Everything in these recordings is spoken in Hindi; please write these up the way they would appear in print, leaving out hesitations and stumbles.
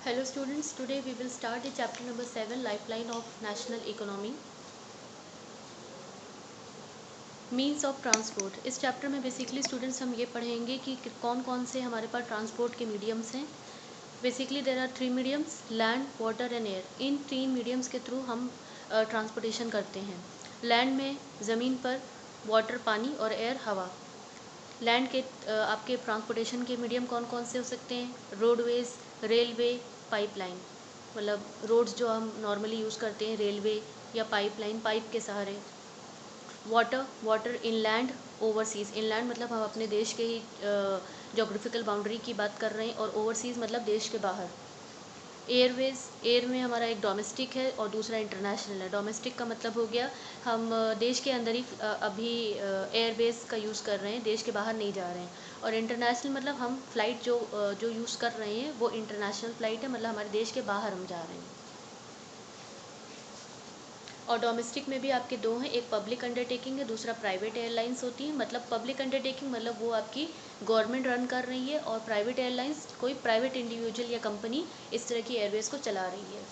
Hello students, today we will start the chapter number 7, Lifeline of National Economy. Means of transport. इस चैप्टर में बेसिकली स्टूडेंट्स हम ये पढ़ेंगे कि कौन कौन से हमारे पास ट्रांसपोर्ट के मीडियम्स हैं। Basically there are 3 mediums, land, water and air. इन 3 मीडियम्स के थ्रू हम ट्रांसपोर्टेशन करते हैं। लैंड में ज़मीन पर, वाटर पानी और एयर हवा। लैंड के आपके ट्रांसपोर्टेशन के मीडियम कौन कौन से हो सकते हैं? Roadways, railway, pipeline. मतलब रोड्स जो हम नॉर्मली यूज़ करते हैं, रेलवे या पाइपलाइन, पाइप के सहारे। Water inland, overseas. इनलैंड मतलब हम अपने देश के ही जोग्राफिकल बाउंड्री की बात कर रहे हैं, और ओवरसीज़ मतलब देश के बाहर। एयरवेज, एयर में हमारा एक डोमेस्टिक है और दूसरा इंटरनेशनल है। डोमेस्टिक का मतलब हो गया हम देश के अंदर ही अभी एयरवेज का यूज़ कर रहे हैं, देश के बाहर नहीं जा रहे हैं। और इंटरनेशनल मतलब हम फ़्लाइट जो यूज़ कर रहे हैं वो इंटरनेशनल फ़्लाइट है, मतलब हमारे देश के बाहर हम जा रहे हैं। और डोमेस्टिक में भी आपके दो हैं, एक पब्लिक अंडरटेकिंग है, दूसरा प्राइवेट एयरलाइंस होती है। मतलब पब्लिक अंडरटेकिंग मतलब वो आपकी गवर्नमेंट रन कर रही है, और प्राइवेट एयरलाइंस कोई प्राइवेट इंडिविजुअल या कंपनी इस तरह की एयरवेज को चला रही है।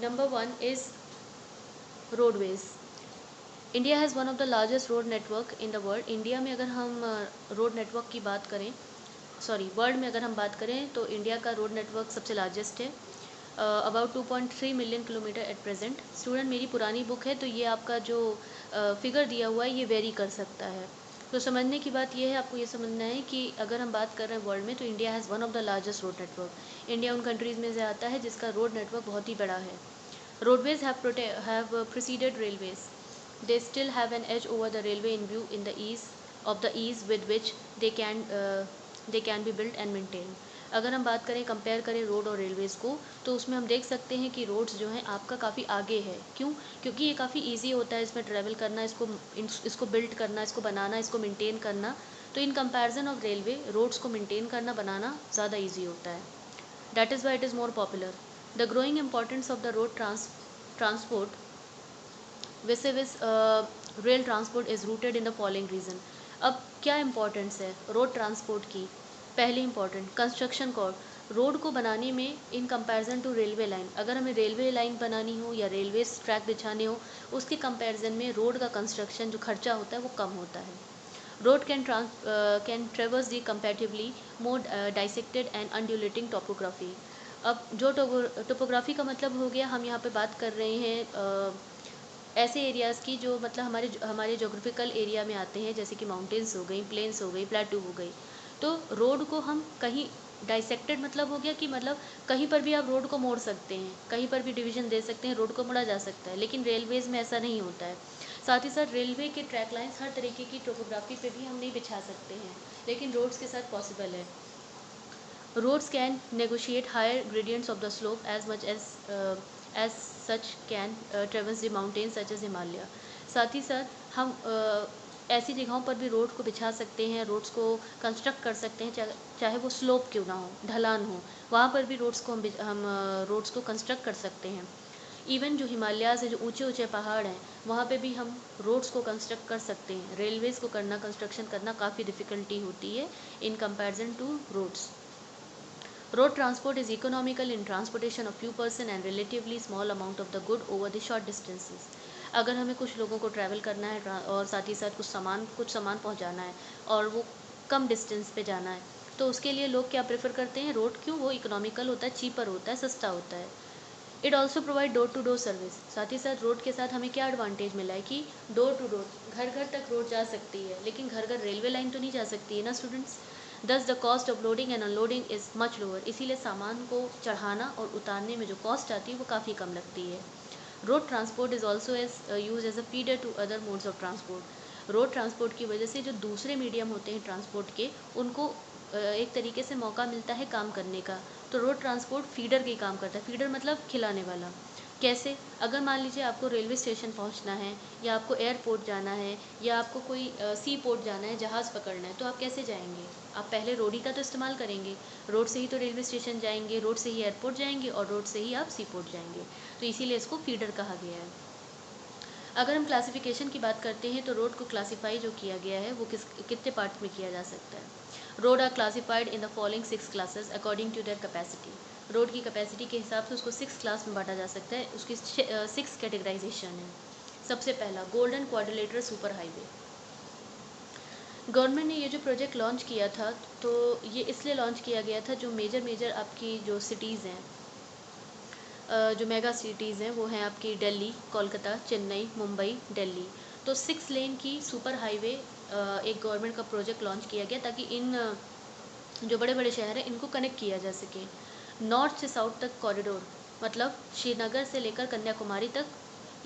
Number 1 is roadways. India has one of the largest road network in the world. India में अगर हम रोड नेटवर्क की बात करें, वर्ल्ड में अगर हम बात करें तो इंडिया का रोड नेटवर्क सबसे लार्जेस्ट है। About 2.3 million kilometre at present. Student, मेरी पुरानी बुक है तो ये आपका जो फिगर दिया हुआ है ये वेरी कर सकता है। तो समझने की बात ये है, आपको ये समझना है कि अगर हम बात कर रहे हैं वर्ल्ड में, तो India has one of the largest road network. India उन कंट्रीज़ में से आता है जिसका रोड नेटवर्क बहुत ही बड़ा है। Roadways have preceded railways. They still have an edge over the railway in view in the ease with which they can be built and maintained. अगर हम बात करें, कंपेयर करें रोड और रेलवेज़ को, तो उसमें हम देख सकते हैं कि रोड्स जो हैं आपका काफ़ी आगे है। क्यों? क्योंकि ये काफ़ी ईजी होता है इसमें ट्रैवल करना, इसको बिल्ड करना, इसको बनाना, इसको मेंटेन करना। तो in comparison of railway, roads को मेंटेन करना, बनाना ज़्यादा ईजी होता है। That is why it is more popular. The growing importance of the road transport vis-a-vis rail transport is rooted in the following reason. अब क्या इम्पोर्टेंस है रोड ट्रांसपोर्ट की? पहली इम्पोर्टेंट, कंस्ट्रक्शन कॉस्ट। रोड को बनाने में in comparison to railway line, अगर हमें रेलवे लाइन बनानी हो या रेलवे ट्रैक बिछाने हो, उसके कंपैरिजन में रोड का कंस्ट्रक्शन जो खर्चा होता है वो कम होता है। Road can traverse the comparatively more dissected and undulating topography. अब जो टोपोग्राफी का मतलब हो गया, हम यहाँ पे बात कर रहे हैं ऐसे एरियाज़ की जो मतलब हमारे जोग्राफिकल एरिया में आते हैं, जैसे कि माउंटेन्स हो गई, प्लेन्स हो गई, प्लेटू हो गई। तो रोड को हम कहीं डाइसेक्टेड मतलब हो गया कि मतलब कहीं पर भी आप रोड को मोड़ सकते हैं, कहीं पर भी डिवीज़न दे सकते हैं, रोड को मोड़ा जा सकता है। लेकिन रेलवेज़ में ऐसा नहीं होता है। साथ ही साथ रेलवे के ट्रैक लाइन्स हर तरीके की टोपोग्राफी पे भी हम नहीं बिछा सकते हैं, लेकिन रोड्स के साथ पॉसिबल है। Roads can negotiate higher gradients of the slope as such can traverse the mountains such as Himalaya. साथ ही साथ हम ऐसी जगहों पर भी रोड को बिछा सकते हैं, रोड्स को कंस्ट्रक्ट कर सकते हैं, चाहे वो स्लोप क्यों ना हो, ढलान हो, वहाँ पर भी रोड्स को हम रोड्स को कंस्ट्रक्ट कर सकते हैं। इवन जो हिमालयाज़ है, जो ऊंचे ऊंचे पहाड़ हैं, वहाँ पे भी हम रोड्स को कंस्ट्रक्ट कर सकते हैं। रेलवेज़ को करना, कंस्ट्रक्शन करना काफ़ी डिफ़िकल्टी होती है in comparison to roads. Road transport is economical in transportation of few person and relatively small amount of the good over the short distances. अगर हमें कुछ लोगों को ट्रैवल करना है और साथ ही साथ कुछ सामान पहुंचाना है और वो कम डिस्टेंस पे जाना है, तो उसके लिए लोग क्या प्रेफर करते हैं? रोड। क्यों? वो इकोनॉमिकल होता है, चीपर होता है, सस्ता होता है। It also provide door to door service. साथ ही साथ रोड के साथ हमें क्या एडवांटेज मिला है कि डोर टू डोर, घर घर तक रोड जा सकती है, लेकिन घर घर रेलवे लाइन तो नहीं जा सकती है ना स्टूडेंट्स। दस the cost of loading and unloading is much lower. इसीलिए सामान को चढ़ाना और उतारने में जो कॉस्ट आती है वो काफ़ी कम लगती है। Road transport is also use as a feeder to other modes of transport. Road transport की वजह से जो दूसरे मीडियम होते हैं ट्रांसपोर्ट के, उनको एक तरीके से मौका मिलता है काम करने का। तो रोड ट्रांसपोर्ट फीडर के काम करता है। फीडर मतलब खिलाने वाला। कैसे? अगर मान लीजिए आपको रेलवे स्टेशन पहुंचना है, या आपको एयरपोर्ट जाना है, या आपको कोई सी पोर्ट जाना है, जहाज़ पकड़ना है, तो आप कैसे जाएंगे? आप पहले रोड ही का तो इस्तेमाल करेंगे। रोड से ही तो रेलवे स्टेशन जाएंगे, रोड से ही एयरपोर्ट जाएंगे, और रोड से ही आप सी पोर्ट जाएंगे। तो इसीलिए इसको फीडर कहा गया है। अगर हम क्लासिफिकेशन की बात करते हैं तो रोड को क्लासीफाई जो किया गया है वो कितने पार्ट में किया जा सकता है। Road are classified in the following 6 classes according to their capacity. Road की कैपेसिटी के हिसाब से उसको 6 क्लास में बांटा जा सकता है, उसकी 6 कैटेगराइजेशन है। सबसे पहला golden quadrilateral super highway. Government ने ये जो प्रोजेक्ट लॉन्च किया था तो ये इसलिए लॉन्च किया गया था, जो मेजर आपकी जो सिटीज़ हैं, जो मेगा सिटीज़ हैं वो हैं आपकी दिल्ली, कोलकाता, चेन्नई, मुंबई, दिल्ली। तो 6 लेन की सुपर हाईवे एक गवर्नमेंट का प्रोजेक्ट लॉन्च किया गया ताकि इन जो बड़े बड़े शहर हैं इनको कनेक्ट किया जा सके। नॉर्थ से साउथ तक कॉरिडोर, मतलब श्रीनगर से लेकर कन्याकुमारी तक।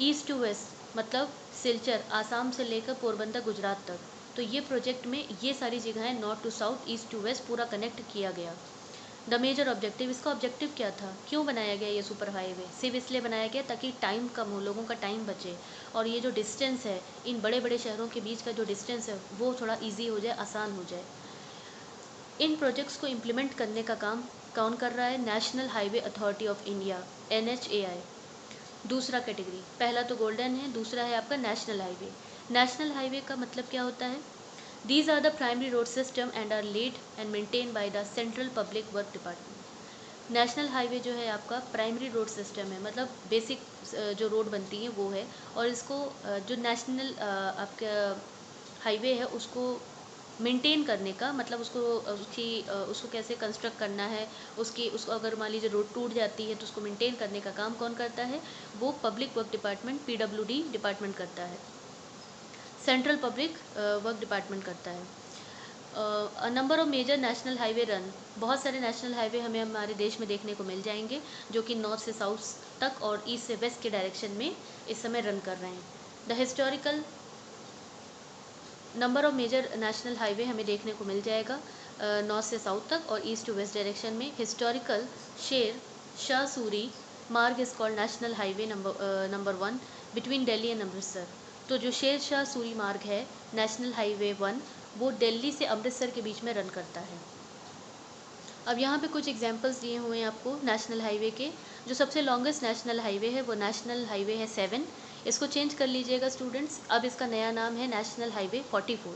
ईस्ट टू वेस्ट मतलब सिलचर आसाम से लेकर पोरबंदर गुजरात तक। तो ये प्रोजेक्ट में ये सारी जगहें north to south, east to west पूरा कनेक्ट किया गया। द मेजर ऑब्जेक्टिव, इसका ऑब्जेक्टिव क्या था, क्यों बनाया गया ये सुपर हाईवे? सिर्फ इसलिए बनाया गया ताकि टाइम कम हो, लोगों का टाइम बचे, और ये जो डिस्टेंस है इन बड़े बड़े शहरों के बीच का जो डिस्टेंस है वो थोड़ा ईजी हो जाए, आसान हो जाए। इन प्रोजेक्ट्स को इम्प्लीमेंट करने का काम कौन कर रहा है? National highway authority of India, NHAI। दूसरा कैटेगरी, पहला तो गोल्डन है, दूसरा है आपका नेशनल हाईवे। नेशनल हाईवे का मतलब क्या होता है? These are the primary road system and are laid and maintained by the Central Public Work Department। National highway जो है आपका प्राइमरी रोड सिस्टम है, मतलब बेसिक जो रोड बनती है वो है, और इसको जो नेशनल आपका हाईवे है उसको मेंटेन करने का मतलब उसको कैसे कंस्ट्रक्ट करना है, उसको अगर मान लीजिए रोड टूट जाती है तो उसको मेंटेन करने का काम कौन करता है? वो public work department, PWD department करता है, सेंट्रल पब्लिक वर्क डिपार्टमेंट करता है। Number of major national highway run, बहुत सारे नेशनल हाईवे हमें हमारे देश में देखने को मिल जाएंगे जो कि नॉर्थ से साउथ तक और ईस्ट से वेस्ट के डायरेक्शन में इस समय रन कर रहे हैं। The historical number of major national highway हमें देखने को मिल जाएगा नॉर्थ से साउथ तक और ईस्ट टू वेस्ट डायरेक्शन में। हिस्टोरिकल शेर शाह सूरी मार्ग is called national highway number 1 between Delhi and Amritsar. तो जो शेर शाह सूरी मार्ग है नेशनल हाईवे 1, वो दिल्ली से अमृतसर के बीच में रन करता है। अब यहाँ पे कुछ एग्जांपल्स दिए हुए हैं आपको नेशनल हाईवे के। जो सबसे लॉन्गेस्ट नेशनल हाईवे है वो नेशनल हाईवे है 7, इसको चेंज कर लीजिएगा स्टूडेंट्स, अब इसका नया नाम है नेशनल हाईवे 44।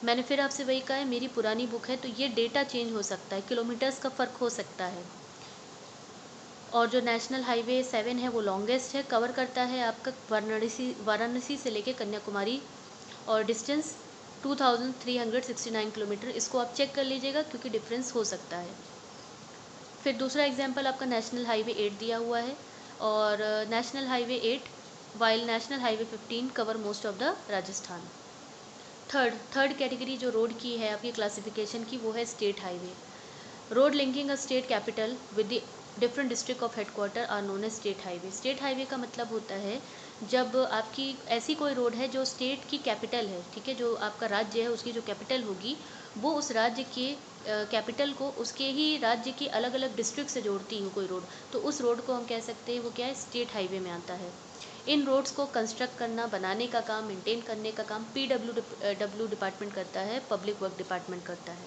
मैंने फिर आपसे वही कहा है, मेरी पुरानी बुक है तो ये डेटा चेंज हो सकता है, किलोमीटर्स का फ़र्क हो सकता है। और जो नेशनल हाईवे 7 है वो लॉन्गेस्ट है, कवर करता है आपका वाराणसी से लेके कन्याकुमारी, और डिस्टेंस 2369 किलोमीटर। इसको आप चेक कर लीजिएगा क्योंकि डिफरेंस हो सकता है। फिर दूसरा एग्जांपल आपका नेशनल हाईवे 8 दिया हुआ है, और national highway 8 while national highway 15 cover most of the Rajasthan. Third category जो रोड की है आपकी क्लासिफिकेशन की, वो है state highway. Road linking a state capital with the different district of headquarter are known as state highway. State highway का मतलब होता है जब आपकी ऐसी कोई रोड है जो स्टेट की कैपिटल है, ठीक है, जो आपका राज्य है उसकी जो कैपिटल होगी वो उस राज्य के कैपिटल को उसके ही राज्य की अलग अलग डिस्ट्रिक्ट से जोड़ती है कोई रोड, तो उस रोड को हम कह सकते हैं वो क्या है, स्टेट हाईवे में आता है। इन रोड्स को कंस्ट्रक्ट करना, बनाने का काम, मेंटेन करने का काम PWD डिपार्टमेंट करता है, पब्लिक वर्क डिपार्टमेंट करता है।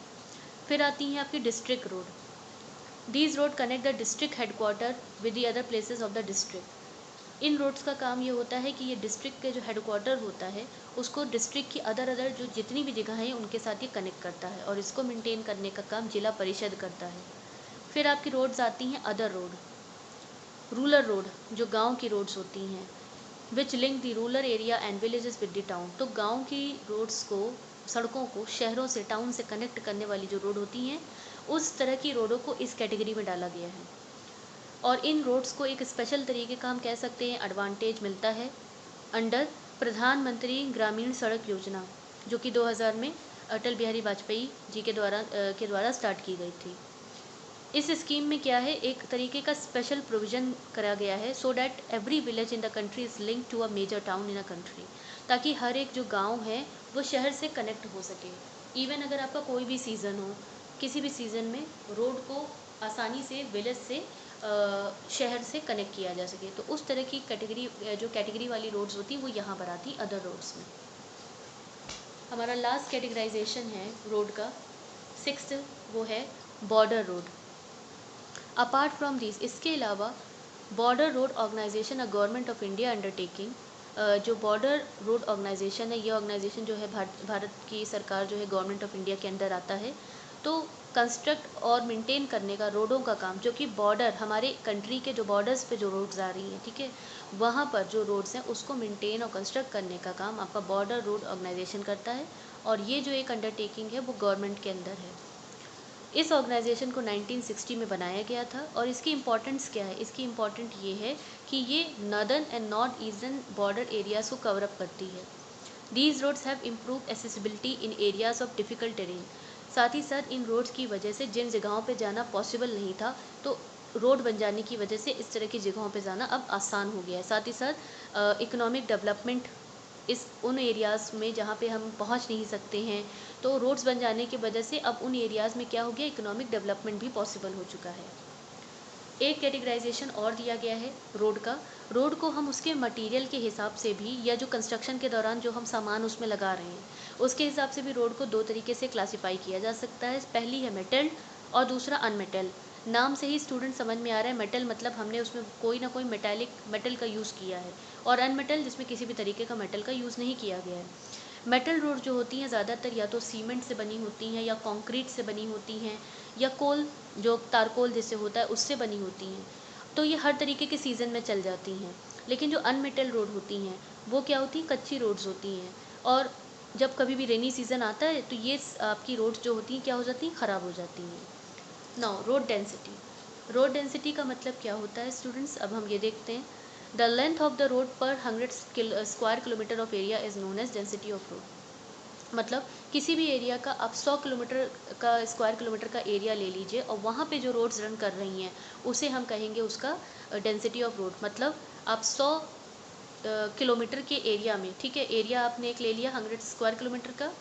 फिर आती हैं आपकी district road. These road connect the district headquarter with the other places of the district. इन रोड्स का काम ये होता है कि ये डिस्ट्रिक्ट के जो हेडक्वार्टर होता है उसको डिस्ट्रिक्ट की अदर जो जितनी भी जगह हैं उनके साथ ये कनेक्ट करता है, और इसको मेंटेन करने का काम जिला परिषद करता है। फिर आपकी रोड्स आती हैं अदर रोड, रूरल रोड, जो गांव की रोड्स होती हैं, which link the rural area and villages with the town. तो गांव की रोड्स को, सड़कों को शहरों से, टाउन से कनेक्ट करने वाली जो रोड होती हैं उस तरह की रोडों को इस कैटेगरी में डाला गया है। और इन रोड्स को एक स्पेशल तरीके का हम कह सकते हैं एडवांटेज मिलता है अंडर प्रधानमंत्री ग्रामीण सड़क योजना, जो कि 2000 में अटल बिहारी वाजपेयी जी के द्वारा स्टार्ट की गई थी। इस स्कीम में क्या है, एक तरीके का स्पेशल प्रोविज़न करा गया है so that every village in the country is link to a major town in a country, ताकि हर एक जो गांव है वो शहर से कनेक्ट हो सके। इवन अगर आपका कोई भी सीज़न हो, किसी भी सीज़न में रोड को आसानी से विलेज से शहर से कनेक्ट किया जा सके, तो उस तरह की कैटेगरी वाली रोड्स होती वो यहाँ पर आती अदर रोड्स में। हमारा लास्ट कैटेगराइजेशन है रोड का, 6th, वो है border road. Apart from this, इसके अलावा border road organisation a government of India undertaking जो बॉर्डर रोड ऑर्गेनाइजेशन है, ये ऑर्गेनाइजेशन जो है भारत की सरकार जो है गवर्नमेंट ऑफ इंडिया के अंडर आता है। तो कंस्ट्रक्ट और मेंटेन करने का रोडों का काम, जो कि बॉर्डर हमारे कंट्री के जो बॉर्डर्स पे जो रोड्स आ रही हैं, ठीक है, वहाँ पर जो रोड्स हैं उसको मेंटेन और कंस्ट्रक्ट करने का काम आपका बॉर्डर रोड ऑर्गेनाइजेशन करता है। और ये जो एक अंडरटेकिंग है वो गवर्नमेंट के अंदर है। इस ऑर्गेनाइजेशन को 1960 में बनाया गया था। और इसकी इम्पोर्टेंस क्या है? इसकी इम्पोर्टेंट ये है कि ये northern and north eastern border areas को कवर अप करती है। These roads have improve accessibility in areas of difficult terrain. साथ ही साथ इन रोड्स की वजह से जिन जगहों पे जाना पॉसिबल नहीं था, तो रोड बन जाने की वजह से इस तरह की जगहों पे जाना अब आसान हो गया है। साथ ही साथ इकोनॉमिक डेवलपमेंट इस उन एरियाज़ में जहाँ पे हम पहुँच नहीं सकते हैं, तो रोड्स बन जाने की वजह से अब उन एरियाज़ में क्या हो गया, इकोनॉमिक डेवलपमेंट भी पॉसिबल हो चुका है। एक कैटेगराइजेशन और दिया गया है रोड का। रोड को हम उसके मटेरियल के हिसाब से भी, या जो कंस्ट्रक्शन के दौरान जो हम सामान उसमें लगा रहे हैं उसके हिसाब से भी रोड को दो तरीके से क्लासिफाई किया जा सकता है। पहली है मेटल और दूसरा अनमेटल। नाम से ही स्टूडेंट समझ में आ रहा है, मेटल मतलब हमने उसमें कोई ना कोई मेटल का यूज़ किया है, और अनमेटल जिसमें किसी भी तरीके का मेटल का यूज़ नहीं किया गया है। मेटल रोड जो होती हैं ज़्यादातर या तो सीमेंट से बनी होती हैं, या कंक्रीट से बनी होती हैं, या कोल, जो तारकोल जैसे होता है उससे बनी होती हैं। तो ये हर तरीके के सीज़न में चल जाती हैं। लेकिन जो अनमेटल रोड होती हैं वो क्या होती हैं, कच्ची रोड्स होती हैं। और जब कभी भी रेनी सीज़न आता है तो ये आपकी रोड्स जो होती हैं क्या हो जाती हैं, ख़राब हो जाती हैं। Now road density. Road density का मतलब क्या होता है स्टूडेंट्स, अब हम ये देखते हैं। The length of the road per 100 square kilometre of area is known as density of road. मतलब किसी भी एरिया का आप 100 किलोमीटर का स्क्वायर किलोमीटर का एरिया ले लीजिए, और वहाँ पे जो रोड्स रन कर रही हैं उसे हम कहेंगे उसका डेंसिटी ऑफ रोड। मतलब आप 100 किलोमीटर के एरिया में, ठीक है, एरिया आपने एक ले लिया 100 स्क्वायर किलोमीटर का,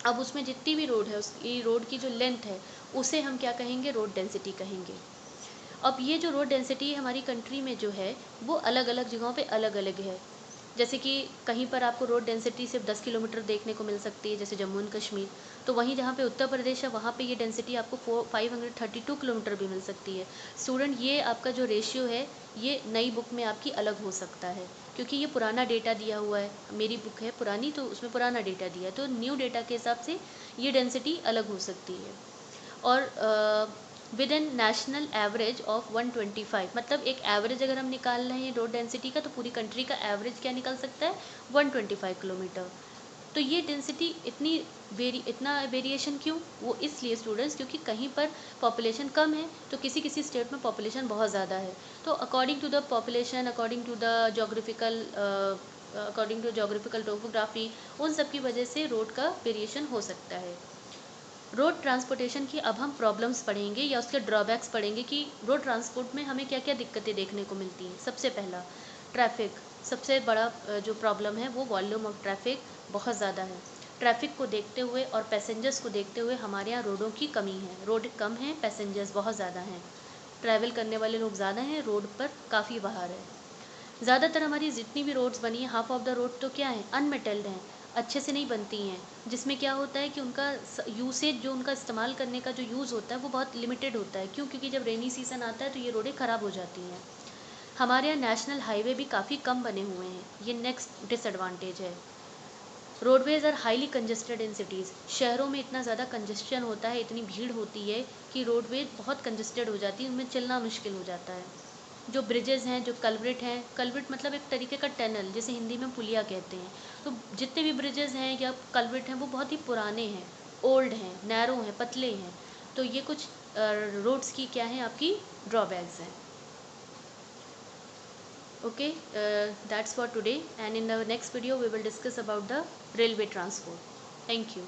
अब उसमें जितनी भी रोड है उसकी रोड की जो लेंथ है उसे हम क्या कहेंगे, रोड डेंसिटी कहेंगे। अब ये जो रोड डेंसिटी हमारी कंट्री में जो है वो अलग अलग जगहों पे अलग अलग है। जैसे कि कहीं पर आपको रोड डेंसिटी सिर्फ 10 किलोमीटर देखने को मिल सकती है, जैसे जम्मू एंड कश्मीर। तो वहीं जहाँ पे उत्तर प्रदेश है वहाँ पे ये डेंसिटी आपको 532 किलोमीटर भी मिल सकती है। स्टूडेंट, ये आपका जो रेशियो है ये नई बुक में आपकी अलग हो सकता है, क्योंकि ये पुराना डेटा दिया हुआ है। मेरी बुक है पुरानी तो उसमें पुराना डेटा दिया है, तो न्यू डेटा के हिसाब से ये डेंसिटी अलग हो सकती है। और with an national average of 125, मतलब एक एवरेज अगर हम निकाल रहे हैं रोड डेंसिटी का, तो पूरी कंट्री का एवरेज क्या निकल सकता है, 125 किलोमीटर। तो ये डेंसिटी इतना वेरिएशन क्यों? वो इसलिए स्टूडेंट्स, क्योंकि कहीं पर पॉपुलेशन कम है तो किसी किसी स्टेट में पॉपुलेशन बहुत ज़्यादा है। तो according to the population, according to geographical topography, उन सब की वजह से रोड का वेरिएशन हो सकता है। रोड ट्रांसपोर्टेशन की अब हम प्रॉब्लम्स पढ़ेंगे या उसके ड्रॉबैक्स पढ़ेंगे कि रोड ट्रांसपोर्ट में हमें क्या क्या दिक्कतें देखने को मिलती हैं। सबसे पहला, ट्रैफिक। सबसे बड़ा जो प्रॉब्लम है वो वॉल्यूम ऑफ ट्रैफिक बहुत ज़्यादा है। ट्रैफिक को देखते हुए और पैसेंजर्स को देखते हुए हमारे यहाँ रोडों की कमी है। रोड कम है, पैसेंजर्स बहुत ज़्यादा हैं, ट्रैवल करने वाले लोग ज़्यादा हैं, रोड पर काफ़ी बाहर है। ज़्यादातर हमारी जितनी भी रोड्स बनी हैं, हाफ ऑफ द रोड तो क्या है, अनमेटल्ड हैं, अच्छे से नहीं बनती हैं। जिसमें क्या होता है कि उनका यूसेज, जो उनका इस्तेमाल करने का जो यूज़ होता है वो बहुत लिमिटेड होता है। क्यों? क्योंकि जब रेनी सीज़न आता है तो ये रोडें ख़राब हो जाती हैं। हमारे यहाँ नेशनल हाईवे भी काफ़ी कम बने हुए हैं, ये नेक्स्ट डिसएडवांटेज है। Roadways are highly congested in cities. शहरों में इतना ज़्यादा कंजेस्शन होता है, इतनी भीड़ होती है कि रोडवेज बहुत कंजेस्टेड हो जाती है, उनमें चलना मुश्किल हो जाता है। जो ब्रिजेज़ हैं, जो कल्वरिट हैं, कल्वरिट मतलब एक तरीके का टनल, जिसे हिंदी में पुलिया कहते हैं। तो जितने भी ब्रिजेज़ हैं या कल्वरिट हैं वो बहुत ही पुराने हैं, ओल्ड हैं, नैरो हैं, पतले हैं। तो ये कुछ रोड्स की क्या हैं, आपकी ड्रॉबैक्स हैं। Okay, that's for today, and in the next video we will discuss about the railway transport. Thank you.